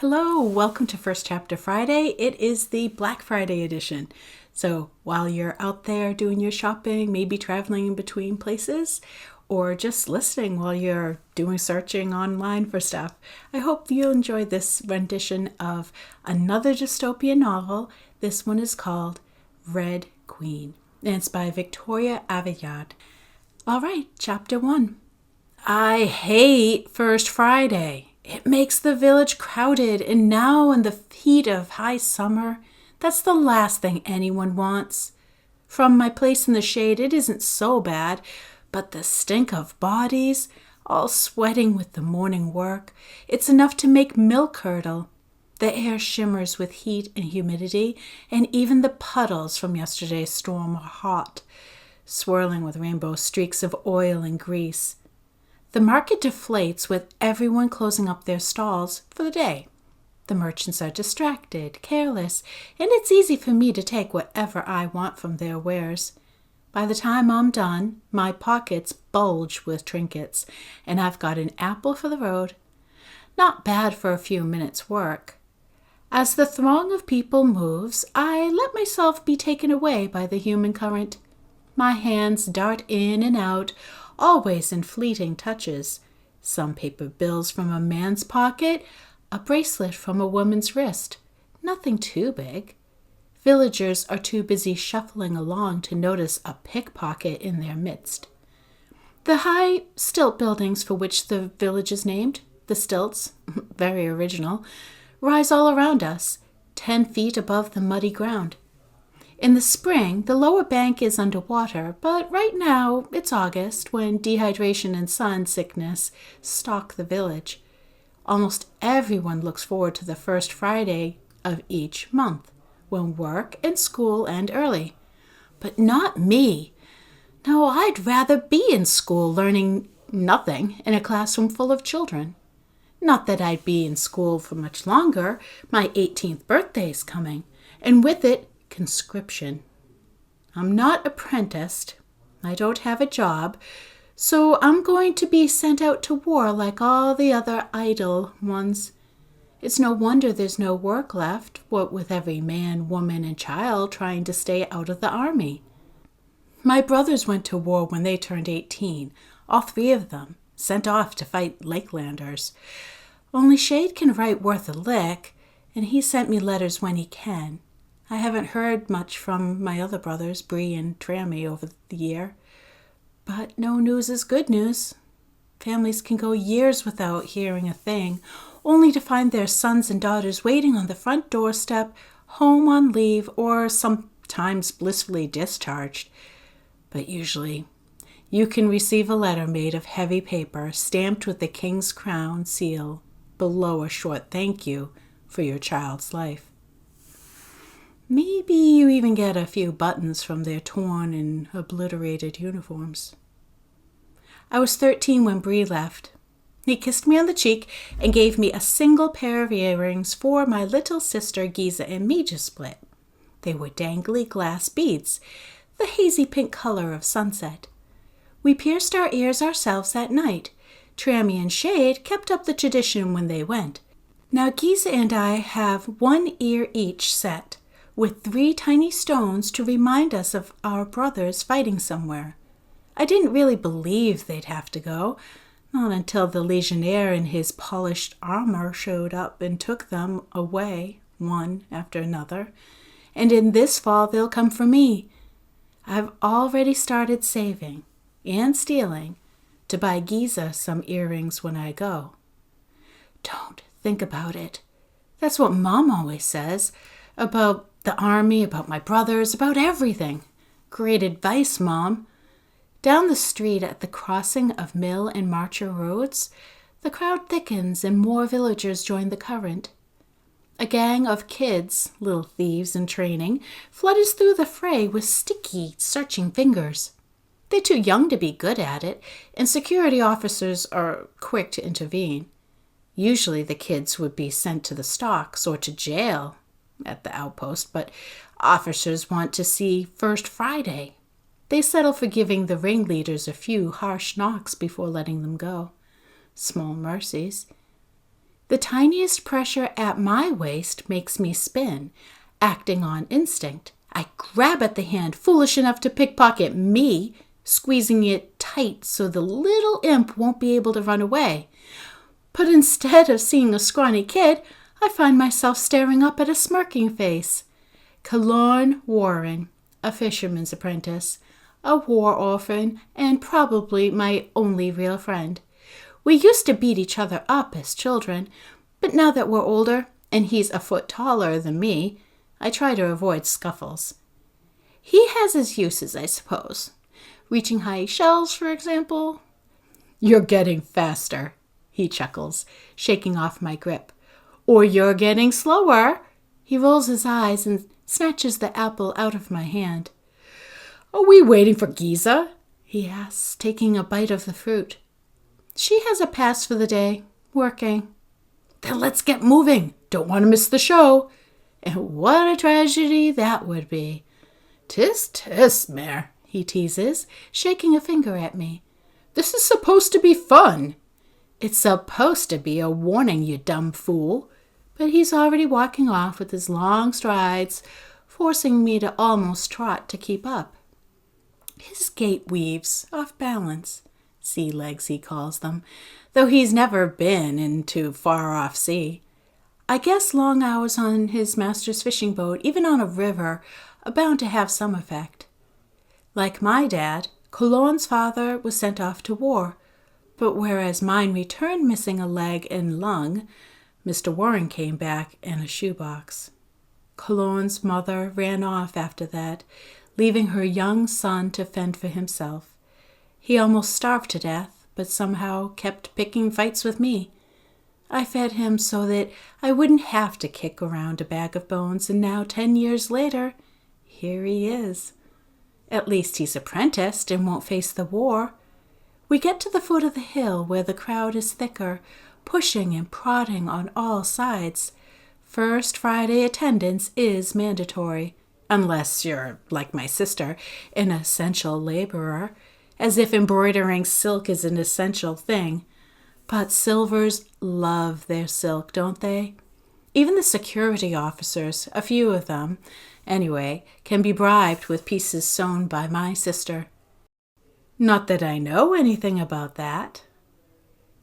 Hello, welcome to First Chapter Friday. It is the Black Friday edition. So while you're out there doing your shopping, maybe traveling in between places, or just listening while you're doing searching online for stuff, I hope you enjoy this rendition of another dystopian novel. This one is called Red Queen, and it's by Victoria Aveyard. All right, Chapter 1. I hate First Friday. It makes the village crowded, and now in the heat of high summer, that's the last thing anyone wants. From my place in the shade, it isn't so bad, but the stink of bodies, all sweating with the morning work, it's enough to make milk curdle. The air shimmers with heat and humidity, and even the puddles from yesterday's storm are hot, swirling with rainbow streaks of oil and grease. The market deflates with everyone closing up their stalls for the day. The merchants are distracted, careless, and it's easy for me to take whatever I want from their wares. By the time I'm done, my pockets bulge with trinkets, and I've got an apple for the road. Not bad for a few minutes' work. As the throng of people moves, I let myself be taken away by the human current. My hands dart in and out, always in fleeting touches. Some paper bills from a man's pocket, a bracelet from a woman's wrist. Nothing too big. Villagers are too busy shuffling along to notice a pickpocket in their midst. The high stilt buildings for which the village is named, the stilts, very original, rise all around us, 10 feet above the muddy ground. In the spring, the lower bank is underwater, but right now it's August when dehydration and sun sickness stalk the village. Almost everyone looks forward to the first Friday of each month, when work and school end early. But not me. No, I'd rather be in school learning nothing in a classroom full of children. Not that I'd be in school for much longer. My 18th birthday's coming, and with it, conscription. I'm not apprenticed. I don't have a job, so I'm going to be sent out to war like all the other idle ones. It's no wonder there's no work left, what with every man, woman, and child trying to stay out of the army. My brothers went to war when they turned 18, all 3 of them, sent off to fight Lakelanders. Only Shade can write worth a lick, and he sent me letters when he can. I haven't heard much from my other brothers, Bree and Trammy, over the year. But no news is good news. Families can go years without hearing a thing, only to find their sons and daughters waiting on the front doorstep, home on leave, or sometimes blissfully discharged. But usually, you can receive a letter made of heavy paper, stamped with the King's Crown seal, below a short thank you for your child's life. Maybe you even get a few buttons from their torn and obliterated uniforms. I was 13 when Bree left. He kissed me on the cheek and gave me a single pair of earrings for my little sister Giza and me to split. They were dangly glass beads, the hazy pink color of sunset. We pierced our ears ourselves that night. Trammy and Shade kept up the tradition when they went. Now Giza and I have 1 ear each set, with 3 tiny stones to remind us of our brothers fighting somewhere. I didn't really believe they'd have to go, not until the Legionnaire in his polished armor showed up and took them away, one after another. And in this fall they'll come for me. I've already started saving and stealing to buy Giza some earrings when I go. Don't think about it. That's what Mom always says, about the army, about my brothers, about everything. Great advice, Mom. Down the street at the crossing of Mill and Marcher roads, the crowd thickens and more villagers join the current. A gang of kids, little thieves in training, flutters through the fray with sticky, searching fingers. They're too young to be good at it, and security officers are quick to intervene. Usually the kids would be sent to the stocks or to jail at the outpost, but officers want to see First Friday. They settle for giving the ringleaders a few harsh knocks before letting them go. Small mercies. The tiniest pressure at my waist makes me spin. Acting on instinct, I grab at the hand foolish enough to pickpocket me, squeezing it tight so the little imp won't be able to run away. But instead of seeing a scrawny kid, I find myself staring up at a smirking face. Kalorn Warren, a fisherman's apprentice, a war orphan, and probably my only real friend. We used to beat each other up as children, but now that we're older, and he's a foot taller than me, I try to avoid scuffles. He has his uses, I suppose. Reaching high shelves, for example. You're getting faster, he chuckles, shaking off my grip. Or you're getting slower. He rolls his eyes and snatches the apple out of my hand. Are we waiting for Giza? He asks, taking a bite of the fruit. She has a pass for the day, working. Then let's get moving. Don't want to miss the show. And what a tragedy that would be. Tis, mare, he teases, shaking a finger at me. This is supposed to be fun. It's supposed to be a warning, you dumb fool. But he's already walking off with his long strides, forcing me to almost trot to keep up. His gait weaves, off balance. Sea legs, he calls them, though he's never been into far-off sea. I guess long hours on his master's fishing boat, even on a river, are bound to have some effect. Like my dad, Kalorn's father was sent off to war, but whereas mine returned missing a leg and lung, Mr. Warren came back in a shoebox. Kalorn's mother ran off after that, leaving her young son to fend for himself. He almost starved to death, but somehow kept picking fights with me. I fed him so that I wouldn't have to kick around a bag of bones, and now 10 years later, here he is. At least he's apprenticed and won't face the war. We get to the foot of the hill where the crowd is thicker, pushing and prodding on all sides. First Friday attendance is mandatory, unless you're, like my sister, an essential laborer, as if embroidering silk is an essential thing. But Silvers love their silk, don't they? Even the security officers, a few of them, anyway, can be bribed with pieces sewn by my sister. Not that I know anything about that.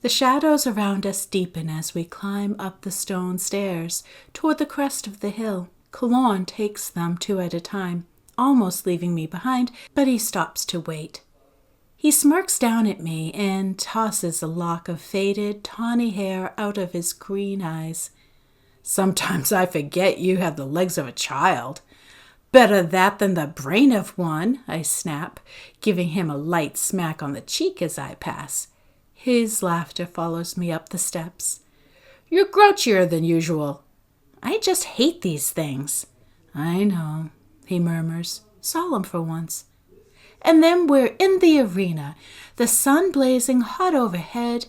The shadows around us deepen as we climb up the stone stairs toward the crest of the hill. Kalorn takes them 2 at a time, almost leaving me behind, but he stops to wait. He smirks down at me and tosses a lock of faded, tawny hair out of his green eyes. Sometimes I forget you have the legs of a child. Better that than the brain of one, I snap, giving him a light smack on the cheek as I pass. His laughter follows me up the steps. You're grouchier than usual. I just hate these things. I know, he murmurs, solemn for once. And then we're in the arena, the sun blazing hot overhead.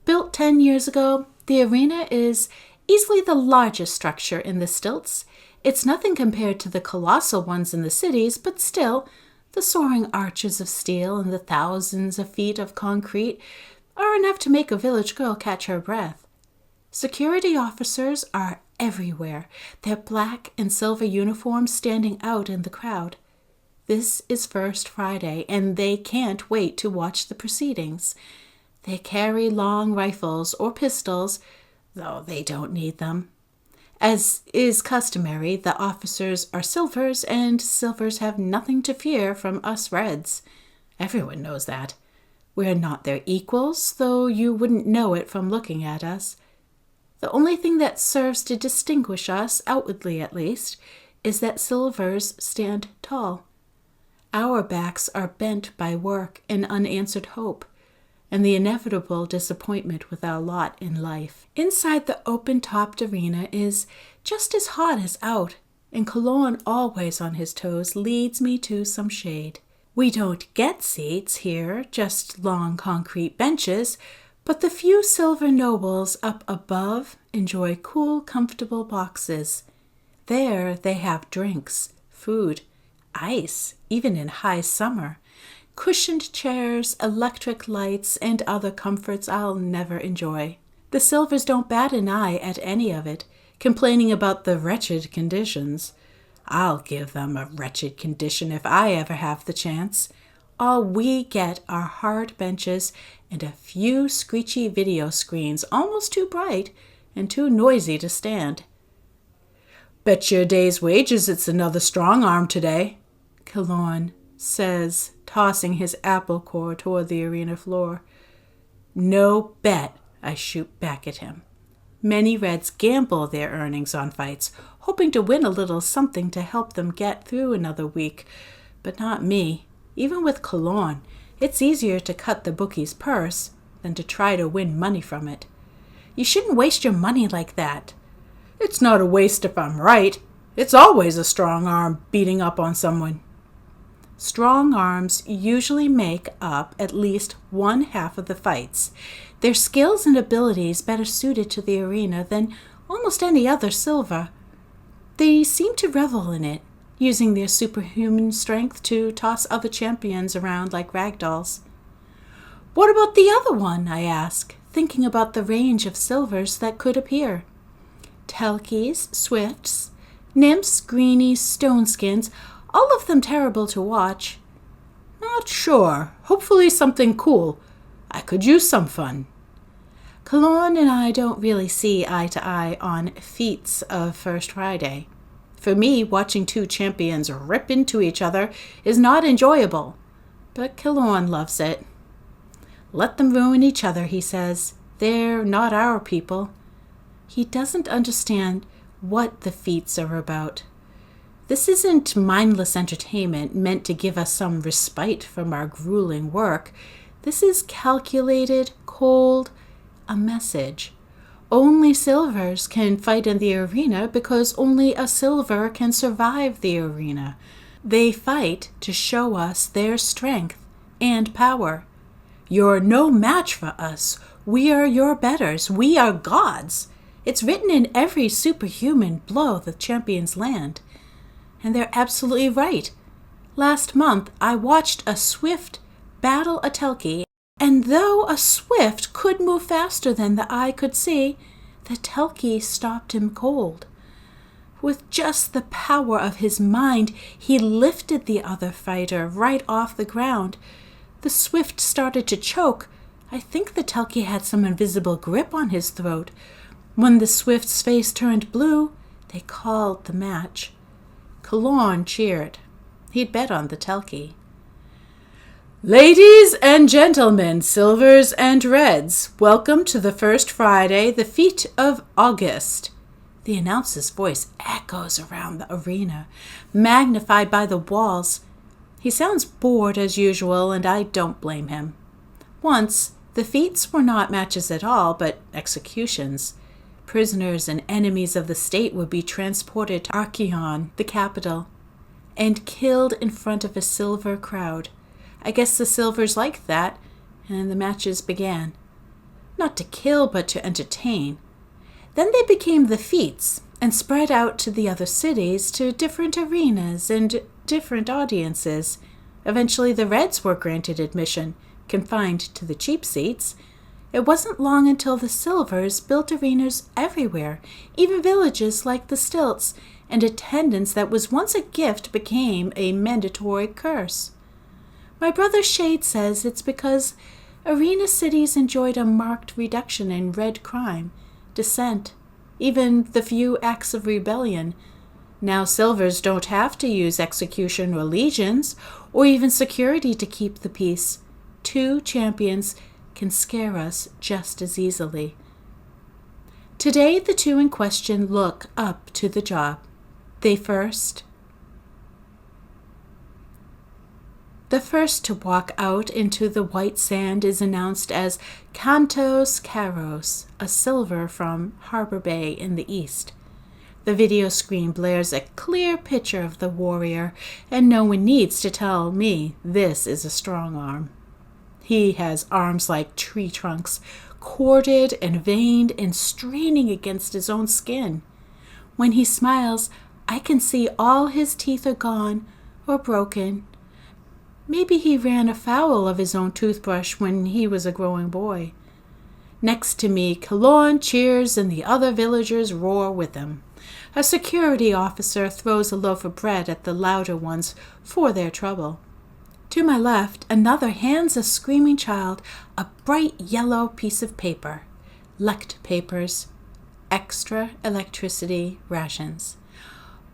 Built 10 years ago, the arena is easily the largest structure in the stilts. It's nothing compared to the colossal ones in the cities, but still, the soaring arches of steel and the thousands of feet of concrete are enough to make a village girl catch her breath. Security officers are everywhere, their black and silver uniforms standing out in the crowd. This is First Friday, and they can't wait to watch the proceedings. They carry long rifles or pistols, though they don't need them. As is customary, the officers are Silvers, and Silvers have nothing to fear from us Reds. Everyone knows that. We're not their equals, though you wouldn't know it from looking at us. The only thing that serves to distinguish us, outwardly at least, is that Silvers stand tall. Our backs are bent by work and unanswered hope, and the inevitable disappointment with our lot in life. Inside the open-topped arena is just as hot as out, and Kalorn, always on his toes, leads me to some shade. We don't get seats here, just long concrete benches, but the few silver nobles up above enjoy cool, comfortable boxes. There they have drinks, food, ice, even in high summer, cushioned chairs, electric lights, and other comforts I'll never enjoy. The Silvers don't bat an eye at any of it, complaining about the wretched conditions. I'll give them a wretched condition if I ever have the chance. All we get are hard benches and a few screechy video screens, almost too bright and too noisy to stand. Bet your day's wages it's another strong arm today, Killorn says, tossing his apple core toward the arena floor. No bet, I shoot back at him. Many Reds gamble their earnings on fights, hoping to win a little something to help them get through another week. But not me. Even with Killorn, it's easier to cut the bookie's purse than to try to win money from it. You shouldn't waste your money like that. It's not a waste if I'm right. It's always a strong arm beating up on someone. Strong arms usually make up at least one half of the fights. Their skills and abilities better suited to the arena than almost any other Silver. They seem to revel in it, using their superhuman strength to toss other champions around like ragdolls. What about the other one, I ask, thinking about the range of Silvers that could appear. Telkies, Swifts, Nymphs, Greenies, Stoneskins, all of them terrible to watch. Not sure. Hopefully something cool. I could use some fun. Killorn and I don't really see eye to eye on feats of First Friday. For me, watching two champions rip into each other is not enjoyable, but Killorn loves it. Let them ruin each other, he says. They're not our people. He doesn't understand what the feats are about. This isn't mindless entertainment meant to give us some respite from our grueling work. This is calculated, cold, a message. Only Silvers can fight in the arena because only a Silver can survive the arena. They fight to show us their strength and power. You're no match for us. We are your betters. We are gods. It's written in every superhuman blow the champions land. And they're absolutely right. Last month, I watched a Swift battle a Telkie, and though a Swift could move faster than the eye could see, the Telkie stopped him cold. With just the power of his mind, he lifted the other fighter right off the ground. The Swift started to choke. I think the Telkie had some invisible grip on his throat. When the Swift's face turned blue, they called the match. Killorn cheered. He'd bet on the Telkie. Ladies and gentlemen, Silvers and Reds, welcome to the First Friday, the Feat of August. The announcer's voice echoes around the arena, magnified by the walls. He sounds bored as usual, and I don't blame him. Once, the feats were not matches at all, but executions. Prisoners and enemies of the state would be transported to Archeon, the capital, and killed in front of a Silver crowd. I guess the Silvers liked that, and the matches began. Not to kill, but to entertain. Then they became the feats, and spread out to the other cities, to different arenas and different audiences. Eventually the Reds were granted admission, confined to the cheap seats. It wasn't long until the Silvers built arenas everywhere, even villages like the Stilts, and attendance that was once a gift became a mandatory curse. My brother Shade says it's because arena cities enjoyed a marked reduction in red crime, dissent, even the few acts of rebellion. Now Silvers don't have to use execution or legions, or even security to keep the peace. Two champions can scare us just as easily. Today, the two in question look up to the job. The first to walk out into the white sand is announced as Cantos Caros, a Silver from Harbor Bay in the east. The video screen blares a clear picture of the warrior, and no one needs to tell me this is a strong arm. He has arms like tree trunks, corded and veined and straining against his own skin. When he smiles, I can see all his teeth are gone or broken. Maybe he ran afoul of his own toothbrush when he was a growing boy. Next to me, Kalorn cheers and the other villagers roar with him. A security officer throws a loaf of bread at the louder ones for their trouble. To my left, another hands a screaming child a bright yellow piece of paper. Lect papers, extra electricity rations.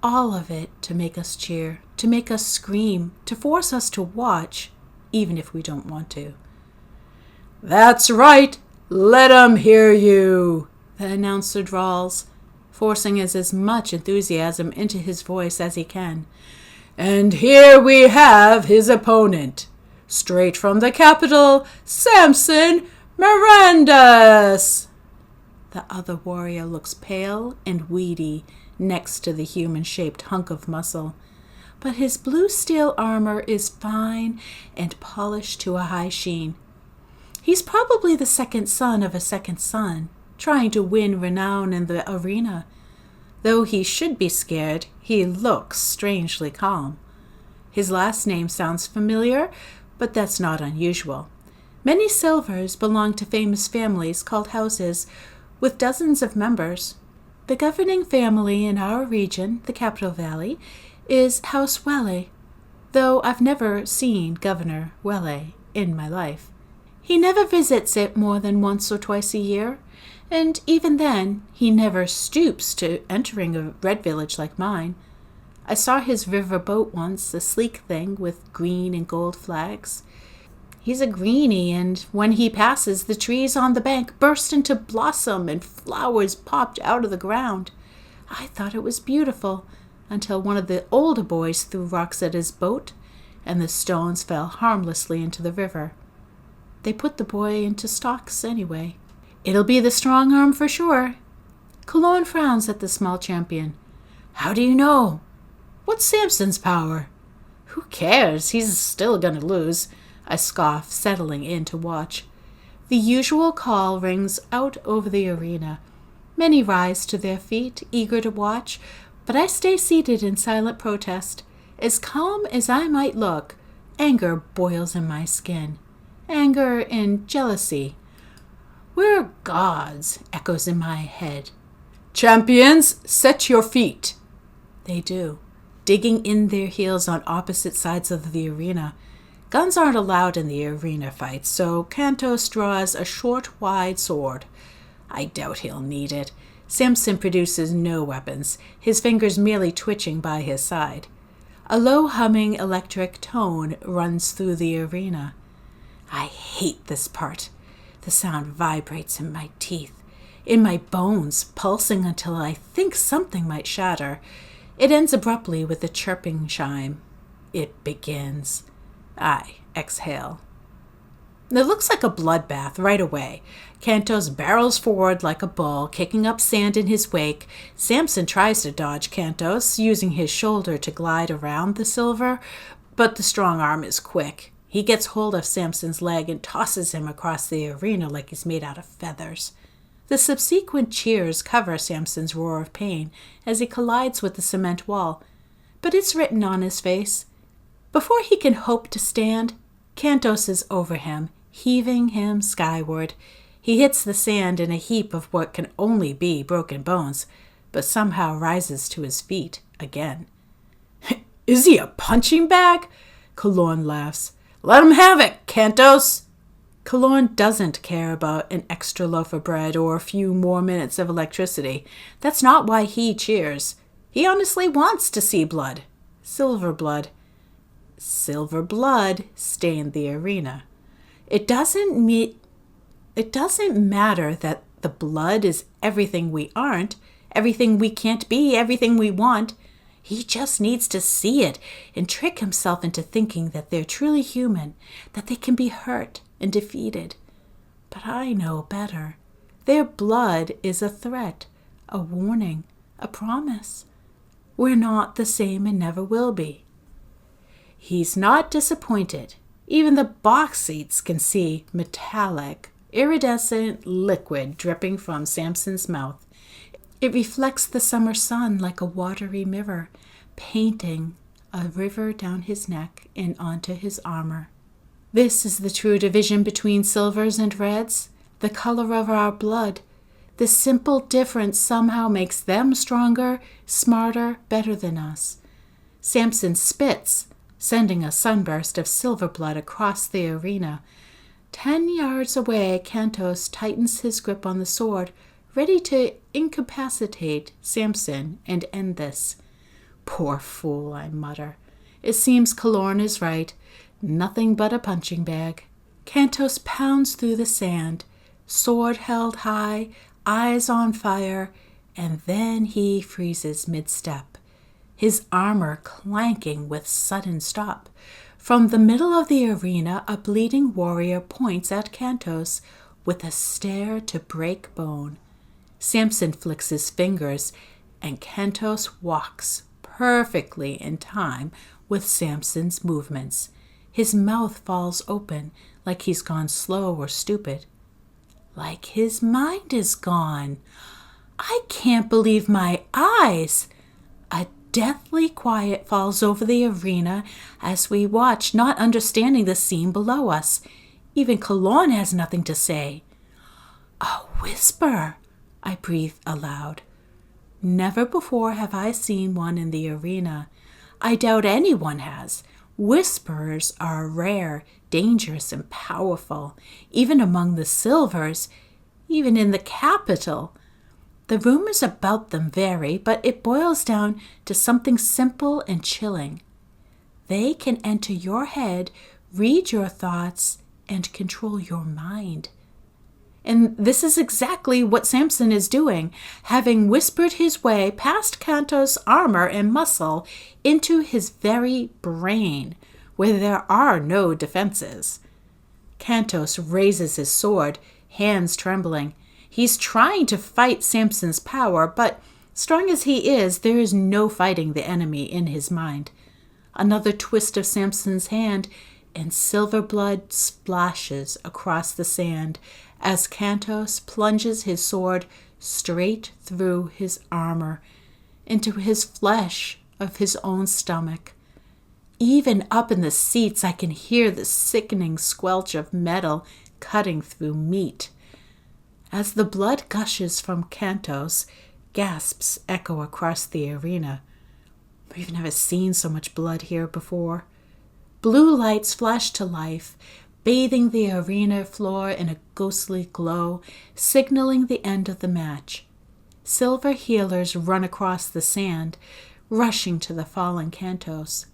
All of it to make us cheer, to make us scream, to force us to watch, even if we don't want to. "That's right! Let 'em hear you!" the announcer drawls, forcing as much enthusiasm into his voice as he can. "And here we have his opponent. Straight from the capital, Samson Mirandas!" The other warrior looks pale and weedy next to the human-shaped hunk of muscle, but his blue steel armor is fine and polished to a high sheen. He's probably the second son of a second son, trying to win renown in the arena. Though he should be scared, he looks strangely calm. His last name sounds familiar, but that's not unusual. Many silvers belong to famous families called houses, with dozens of members. The governing family in our region, the Capital Valley, is House Welle, though I've never seen Governor Welle in my life. He never visits it more than once or twice a year, and even then, he never stoops to entering a red village like mine. I saw his river boat once, a sleek thing with green and gold flags. He's a greenie, and when he passes, the trees on the bank burst into blossom and flowers popped out of the ground. I thought it was beautiful, until one of the older boys threw rocks at his boat, and the stones fell harmlessly into the river. They put the boy into stocks anyway. It'll be the strong arm for sure. Kalorn frowns at the small champion. "How do you know?" "What's Samson's power?" "Who cares? He's still gonna lose," I scoff, settling in to watch. The usual call rings out over the arena. Many rise to their feet, eager to watch, but I stay seated in silent protest. As calm as I might look, anger boils in my skin. Anger and jealousy. "We're gods," echoes in my head. "Champions, set your feet." They do, digging in their heels on opposite sides of the arena. Guns aren't allowed in the arena fights, so Kantos draws a short, wide sword. I doubt he'll need it. Samson produces no weapons, his fingers merely twitching by his side. A low humming electric tone runs through the arena. I hate this part. The sound vibrates in my teeth, in my bones, pulsing until I think something might shatter. It ends abruptly with a chirping chime. It begins. I exhale. It looks like a bloodbath right away. Kantos barrels forward like a bull, kicking up sand in his wake. Samson tries to dodge Kantos, using his shoulder to glide around the silver, but the strong arm is quick. He gets hold of Samson's leg and tosses him across the arena like he's made out of feathers. The subsequent cheers cover Samson's roar of pain as he collides with the cement wall, but it's written on his face. Before he can hope to stand, Kantos is over him, heaving him skyward. He hits the sand in a heap of what can only be broken bones, but somehow rises to his feet again. "Is he a punching bag?" Kalorn laughs. "Let him have it, Kantos!" Kalorn doesn't care about an extra loaf of bread or a few more minutes of electricity. That's not why he cheers. He honestly wants to see blood. Silver blood. Silver blood stained the arena. It doesn't matter that the blood is everything we aren't, everything we can't be, everything we want. He just needs to see it and trick himself into thinking that they're truly human, that they can be hurt and defeated. But I know better. Their blood is a threat, a warning, a promise. We're not the same and never will be. He's not disappointed. Even the box seats can see metallic, iridescent liquid dripping from Samson's mouth. It reflects the summer sun like a watery mirror, painting a river down his neck and onto his armor. This is the true division between silvers and reds. the color of our blood. This simple difference somehow makes them stronger, smarter, better than us. Samson spits, sending a sunburst of silver blood across the arena. 10 yards away, Kantos tightens his grip on the sword, ready to incapacitate Samson and end this. Poor fool, I mutter. It seems Kalorn is right. Nothing but a punching bag. Kantos pounds through the sand, sword held high, eyes on fire, and then he freezes mid-step, his armor clanking with sudden stop. From the middle of the arena, a bleeding warrior points at Kantos with a stare to break bone. Samson flicks his fingers, and Kantos walks perfectly in time with Samson's movements. His mouth falls open like he's gone slow or stupid. Like his mind is gone. I can't believe my eyes. A deathly quiet falls over the arena as we watch, not understanding the scene below us. Even Kalorn has nothing to say. A whisper, I breathe aloud. Never before have I seen one in the arena. I doubt anyone has. Whisperers are rare, dangerous, and powerful, even among the Silvers, even in the capital. The rumors about them vary, but it boils down to something simple and chilling. They can enter your head, read your thoughts, and control your mind. And this is exactly what Samson is doing, having whispered his way past Kantos' armor and muscle into his very brain, where there are no defenses. Kantos raises his sword, hands trembling. He's trying to fight Samson's power, but strong as he is, there is no fighting the enemy in his mind. Another twist of Samson's hand, and silver blood splashes across the sand as Kantos plunges his sword straight through his armor, into his flesh of his own stomach. Even up in the seats, I can hear the sickening squelch of metal cutting through meat. As the blood gushes from Kantos, gasps echo across the arena. We've never seen so much blood here before. Blue lights flash to life, bathing the arena floor in a ghostly glow, signaling the end of the match. Silver healers run across the sand, rushing to the fallen Kantos.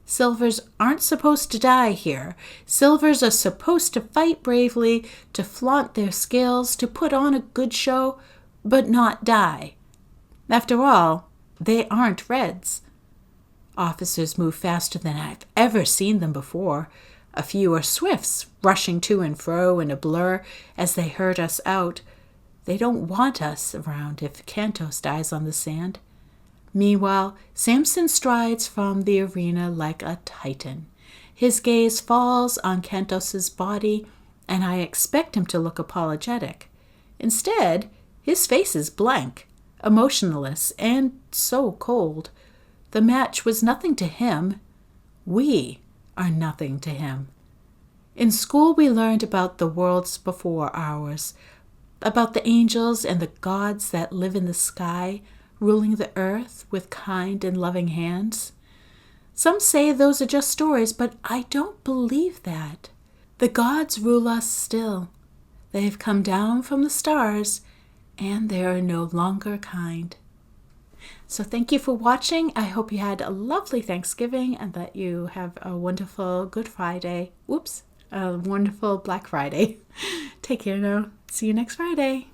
Silvers aren't supposed to die here. Silvers are supposed to fight bravely, to flaunt their skills, to put on a good show, but not die. After all, they aren't Reds. Officers move faster than I've ever seen them before. A few are Swifts, rushing to and fro in a blur as they herd us out. They don't want us around if Kantos dies on the sand. Meanwhile, Samson strides from the arena like a titan. His gaze falls on Kantos' body, and I expect him to look apologetic. Instead, his face is blank, emotionless, and so cold. The match was nothing to him. We are nothing to him. In school, we learned about the worlds before ours, about the angels and the gods that live in the sky, ruling the earth with kind and loving hands. Some say those are just stories, but I don't believe that. The gods rule us still. They've come down from the stars, and they are no longer kind. So thank you for watching. I hope you had a lovely Thanksgiving and that you have a wonderful Good Friday. A wonderful Black Friday. Take care now. See you next Friday.